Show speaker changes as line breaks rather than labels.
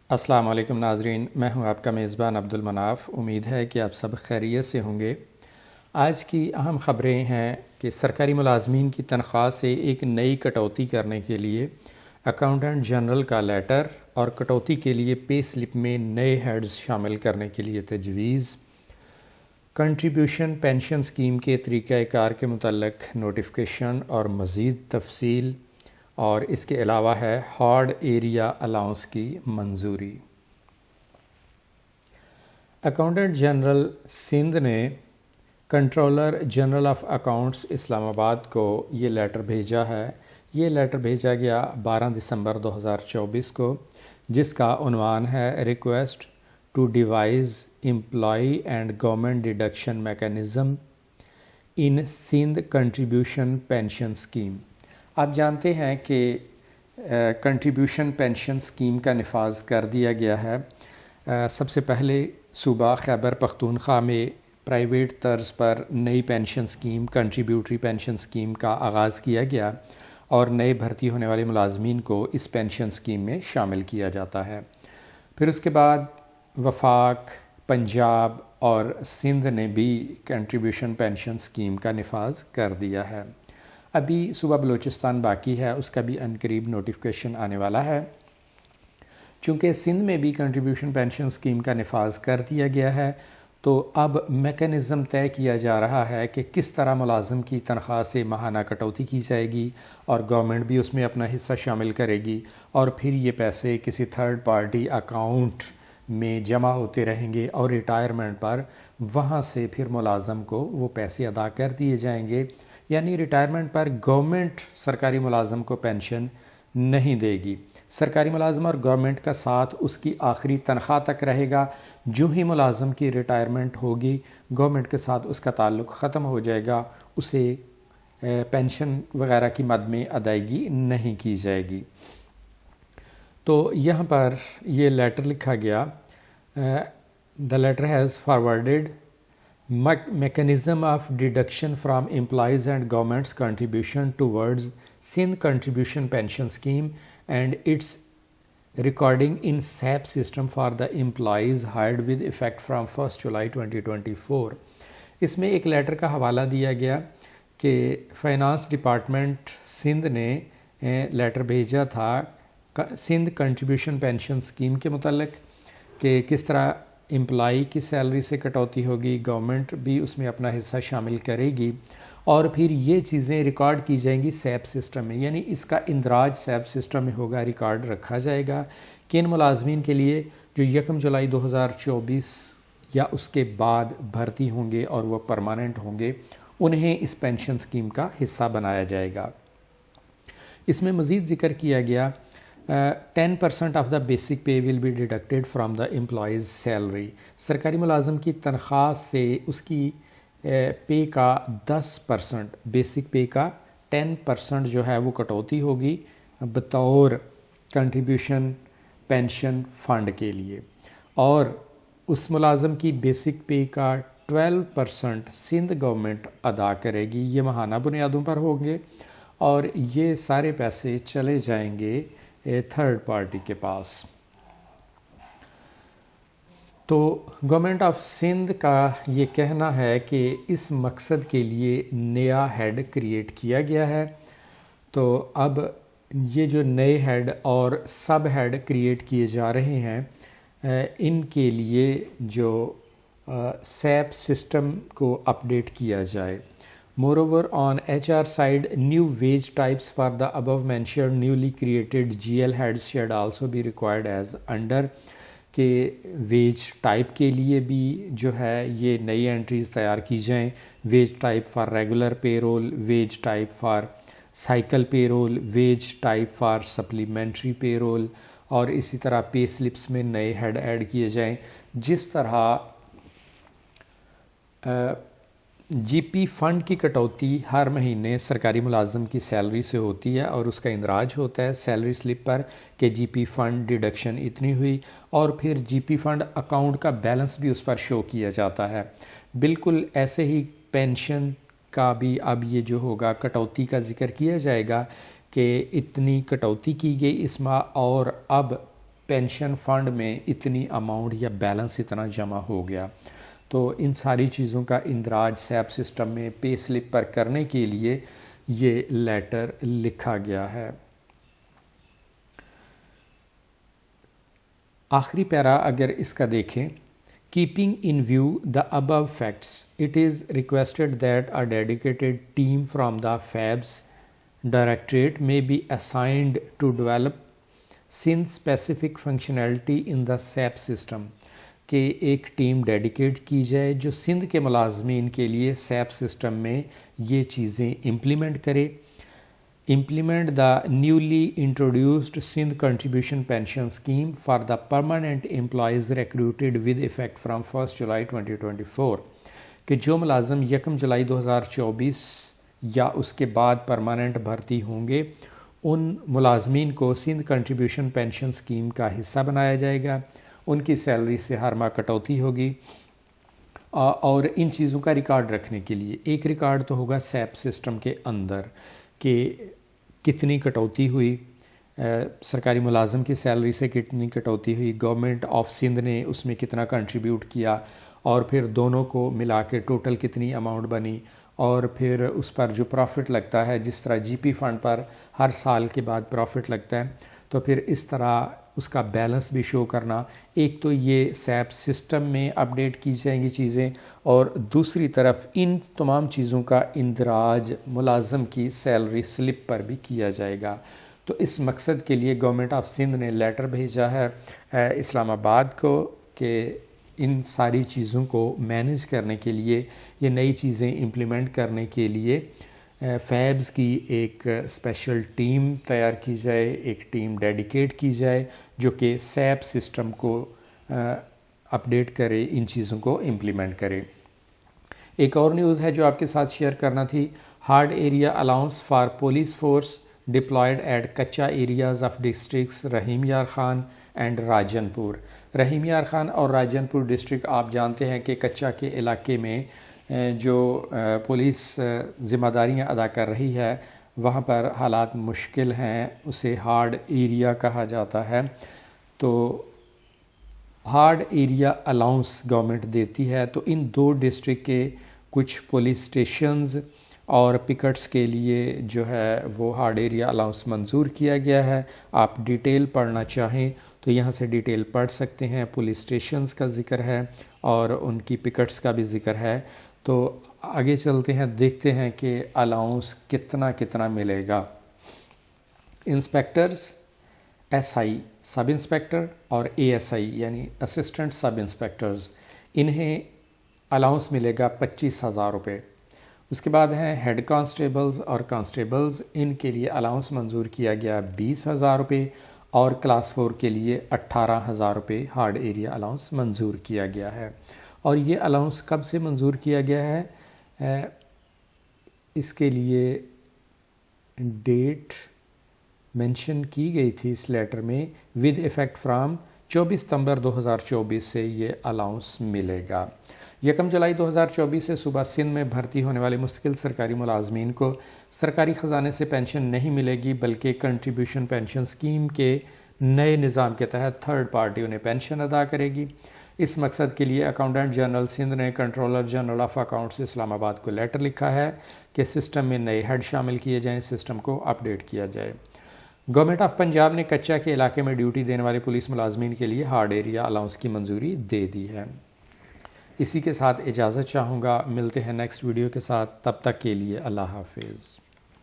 السلام علیکم ناظرین، میں ہوں آپ کا میزبان عبد المناف۔ امید ہے کہ آپ سب خیریت سے ہوں گے۔ آج کی اہم خبریں ہیں کہ سرکاری ملازمین کی تنخواہ سے ایک نئی کٹوتی کرنے کے لیے اکاؤنٹنٹ جنرل کا لیٹر اور کٹوتی کے لیے پے سلپ میں نئے ہیڈز شامل کرنے کے لیے تجویز، کنٹریبیوشن پینشن اسکیم کے طریقہ کار کے متعلق نوٹیفیکیشن اور مزید تفصیل، اور اس کے علاوہ ہے ہارڈ ایریا الاؤنس کی منظوری۔ اکاؤنٹنٹ جنرل سندھ نے کنٹرولر جنرل آف اکاؤنٹس اسلام آباد کو یہ لیٹر بھیجا ہے۔ یہ لیٹر بھیجا گیا 12 دسمبر 2024 کو، جس کا عنوان ہے request to devise employee and government deduction mechanism in Sindh contribution pension scheme. آپ جانتے ہیں کہ کنٹریبیوشن پینشن اسکیم کا نفاذ کر دیا گیا ہے۔ سب سے پہلے صوبہ خیبر پختونخوا میں پرائیویٹ طرز پر نئی pension scheme contributory pension scheme کا آغاز کیا گیا اور نئے بھرتی ہونے والے ملازمین کو اس پینشن اسکیم میں شامل کیا جاتا ہے۔ پھر اس کے بعد وفاق، پنجاب اور سندھ نے بھی کنٹریبیوشن پینشن اسکیم کا نفاذ کر دیا ہے۔ ابھی صوبہ بلوچستان باقی ہے، اس کا بھی عنقریب نوٹیفیکیشن آنے والا ہے۔ چونکہ سندھ میں بھی کنٹریبیوشن پینشن اسکیم کا نفاذ کر دیا گیا ہے، تو اب میکانزم طے کیا جا رہا ہے کہ کس طرح ملازم کی تنخواہ سے ماہانہ کٹوتی کی جائے گی اور گورنمنٹ بھی اس میں اپنا حصہ شامل کرے گی، اور پھر یہ پیسے کسی تھرڈ پارٹی اکاؤنٹ میں جمع ہوتے رہیں گے اور ریٹائرمنٹ پر وہاں سے پھر ملازم کو وہ پیسے ادا کر دیے جائیں گے۔ یعنی ریٹائرمنٹ پر گورنمنٹ سرکاری ملازم کو پینشن نہیں دے گی، سرکاری ملازم اور گورنمنٹ کا ساتھ اس کی آخری تنخواہ تک رہے گا۔ جو ہی ملازم کی ریٹائرمنٹ ہوگی، گورنمنٹ کے ساتھ اس کا تعلق ختم ہو جائے گا، اسے پینشن وغیرہ کی مد میں ادائیگی نہیں کی جائے گی۔ تو یہاں پر یہ لیٹر لکھا گیا، the letter has forwarded mechanism of deduction from employees and government's contribution towards Sindh contribution pension scheme and its recording in SAP system for the employees hired with effect from 1st July 2024۔ اس میں ایک letter کا حوالہ دیا گیا کہ finance department Sindh نے letter بھیجا تھا سندھ کنٹریبیوشن پینشن اسکیم کے متعلق کہ کس طرح امپلائی کی سیلری سے کٹوتی ہوگی، گورنمنٹ بھی اس میں اپنا حصہ شامل کرے گی، اور پھر یہ چیزیں ریکارڈ کی جائیں گی سیپ سسٹم میں، یعنی اس کا اندراج سیپ سسٹم میں ہوگا، ریکارڈ رکھا جائے گا کہ ان ملازمین کے لیے جو 1 جولائی 2024 یا اس کے بعد بھرتی ہوں گے اور وہ پرماننٹ ہوں گے، انہیں اس پینشن اسکیم کا حصہ بنایا جائے گا۔ اس میں مزید ذکر کیا گیا 10% of the basic pay will be deducted from the employee's salary. سرکاری ملازم کی تنخواہ سے اس کی پے کا 10%، بیسک پے کا 10% جو ہے وہ کٹوتی ہوگی بطور کنٹریبیوشن پینشن فنڈ کے لیے، اور اس ملازم کی بیسک پے کا 12% سندھ گورنمنٹ ادا کرے گی۔ یہ ماہانہ بنیادوں پر ہوں گے اور یہ سارے پیسے چلے جائیں گے تھرڈ پارٹی کے پاس۔ تو گورنمنٹ آف سندھ کا یہ کہنا ہے کہ اس مقصد کے لیے نیا ہیڈ کریٹ کیا گیا ہے۔ تو اب یہ جو نئے ہیڈ اور سب ہیڈ کریٹ کیے جا رہے ہیں، ان کے لیے جو سیپ سسٹم کو اپڈیٹ کیا جائے۔ Moreover, on HR side, new wage types for the above mentioned newly created GL heads should also be required as under کہ ویج ٹائپ کے لیے بھی جو ہے یہ نئی انٹریز تیار کی جائیں، wage type for regular payroll, wage type for cycle payroll, wage type for supplementary payroll, اور اسی طرح پے سلپس میں نئے ہیڈ ایڈ کیے جائیں۔ جس طرح جی پی فنڈ کی کٹوتی ہر مہینے سرکاری ملازم کی سیلری سے ہوتی ہے اور اس کا اندراج ہوتا ہے سیلری سلپ پر کہ جی پی فنڈ ڈیڈکشن اتنی ہوئی، اور پھر جی پی فنڈ اکاؤنٹ کا بیلنس بھی اس پر شو کیا جاتا ہے۔ بالکل ایسے ہی پینشن کا بھی اب یہ جو ہوگا کٹوتی کا ذکر کیا جائے گا کہ اتنی کٹوتی کی گئی اس ماہ، اور اب پینشن فنڈ میں اتنی اماؤنٹ یا بیلنس اتنا جمع ہو گیا. تو ان ساری چیزوں کا اندراج سیپ سسٹم میں پے سلپ پر کرنے کے لیے یہ لیٹر لکھا گیا ہے. آخری پیرا اگر اس کا دیکھیں، keeping in view the above facts, it is requested that a dedicated team from the FABS Directorate may be assigned to develop SIND-specific functionality in the SAP system. کہ ایک ٹیم ڈیڈیکیٹ کی جائے جو سندھ کے ملازمین کے لیے سیپ سسٹم میں یہ چیزیں امپلیمنٹ کرے. Implement the newly introduced Sindh Contribution Pension Scheme for the permanent employees recruited with effect from 1 July 2024 کہ جو ملازم 1 جولائی 2024 یا اس کے بعد پرماننٹ بھرتی ہوں گے ان ملازمین کو سندھ کنٹریبیوشن پینشن اسکیم کا حصہ بنایا جائے گا. ان کی سیلری سے ہر ماہ کٹوتی ہوگی اور ان چیزوں کا ریکارڈ رکھنے کے لیے ایک ریکارڈ تو ہوگا سیپ سسٹم کے اندر کہ کتنی کٹوتی ہوئی، سرکاری ملازم کی سیلری سے کتنی کٹوتی ہوئی، گورنمنٹ آف سندھ نے اس میں کتنا کنٹریبیوٹ کیا، اور پھر دونوں کو ملا کے ٹوٹل کتنی اماؤنٹ بنی، اور پھر اس پر جو پروفٹ لگتا ہے جس طرح جی پی فنڈ پر ہر سال کے بعد پروفٹ لگتا ہے تو پھر اس طرح اس کا بیلنس بھی شو کرنا. ایک تو یہ سیپ سسٹم میں اپڈیٹ کی جائیں گی چیزیں، اور دوسری طرف ان تمام چیزوں کا اندراج ملازم کی سیلری سلپ پر بھی کیا جائے گا. تو اس مقصد کے لیے گورنمنٹ آف سندھ نے لیٹر بھیجا ہے اسلام آباد کو کہ ان ساری چیزوں کو مینیج کرنے کے لیے، یہ نئی چیزیں امپلیمنٹ کرنے کے لیے فیبز کی ایک اسپیشل ٹیم تیار کی جائے، ایک ٹیم ڈیڈیکیٹ کی جائے جو کہ سیپ سسٹم کو اپڈیٹ کرے، ان چیزوں کو امپلیمنٹ کرے. ایک اور نیوز ہے جو آپ کے ساتھ شیئر کرنا تھی. Hard area allowance for police force deployed at kacha areas of districts Rahim Yar Khan and Rajan پور. رحیم یار خان اور راجن پور ڈسٹرکٹ آپ جانتے ہیں کہ کچا کے علاقے میں جو پولیس ذمہ داریاں ادا کر رہی ہے وہاں پر حالات مشکل ہیں، اسے ہارڈ ایریا کہا جاتا ہے. تو ہارڈ ایریا الاؤنس گورنمنٹ دیتی ہے، تو ان دو ڈسٹرکٹ کے کچھ پولیس اسٹیشنز اور پکٹس کے لیے جو ہے وہ ہارڈ ایریا الاؤنس منظور کیا گیا ہے. آپ ڈیٹیل پڑھنا چاہیں تو یہاں سے ڈیٹیل پڑھ سکتے ہیں. پولیس اسٹیشنز کا ذکر ہے اور ان کی پکٹس کا بھی ذکر ہے. تو آگے چلتے ہیں، دیکھتے ہیں کہ الاؤنس کتنا ملے گا. Inspectors S I sub inspector اور اے ایس آئی یعنی اسسٹنٹ سب انسپیکٹرز، انہیں الاؤنس ملے گا 25,000 روپے. اس کے بعد ہیں ہیڈ کانسٹیبلز اور کانسٹیبلز، ان کے لیے الاؤنس منظور کیا گیا 20,000 روپے، اور کلاس 4 کے لیے 18,000 روپے ہارڈ ایریا الاؤنس منظور کیا گیا ہے. اور یہ الاؤنس کب سے منظور کیا گیا ہے؟ اس کے لیے ڈیٹ مینشن کی گئی تھی اس لیٹر میں، ود ایفیکٹ فرام 24 ستمبر 2024 سے یہ الاؤنس ملے گا. 1 جولائی 2024 سے صوبہ سندھ میں بھرتی ہونے والے مستقل سرکاری ملازمین کو سرکاری خزانے سے پینشن نہیں ملے گی، بلکہ کنٹریبیوشن پینشن اسکیم کے نئے نظام کے تحت تھرڈ پارٹی انہیں پینشن ادا کرے گی. اس مقصد کے لیے اکاؤنٹنٹ جنرل سندھ نے کنٹرولر جنرل آف اکاؤنٹس اسلام آباد کو لیٹر لکھا ہے کہ سسٹم میں نئے ہیڈ شامل کیے جائیں، سسٹم کو اپڈیٹ کیا جائے. گورنمنٹ آف پنجاب نے کچا کے علاقے میں ڈیوٹی دینے والے پولیس ملازمین کے لیے ہارڈ ایریا الاؤنس کی منظوری دے دی ہے. اسی کے ساتھ اجازت چاہوں گا، ملتے ہیں نیکسٹ ویڈیو کے ساتھ، تب تک کے لیے اللہ حافظ.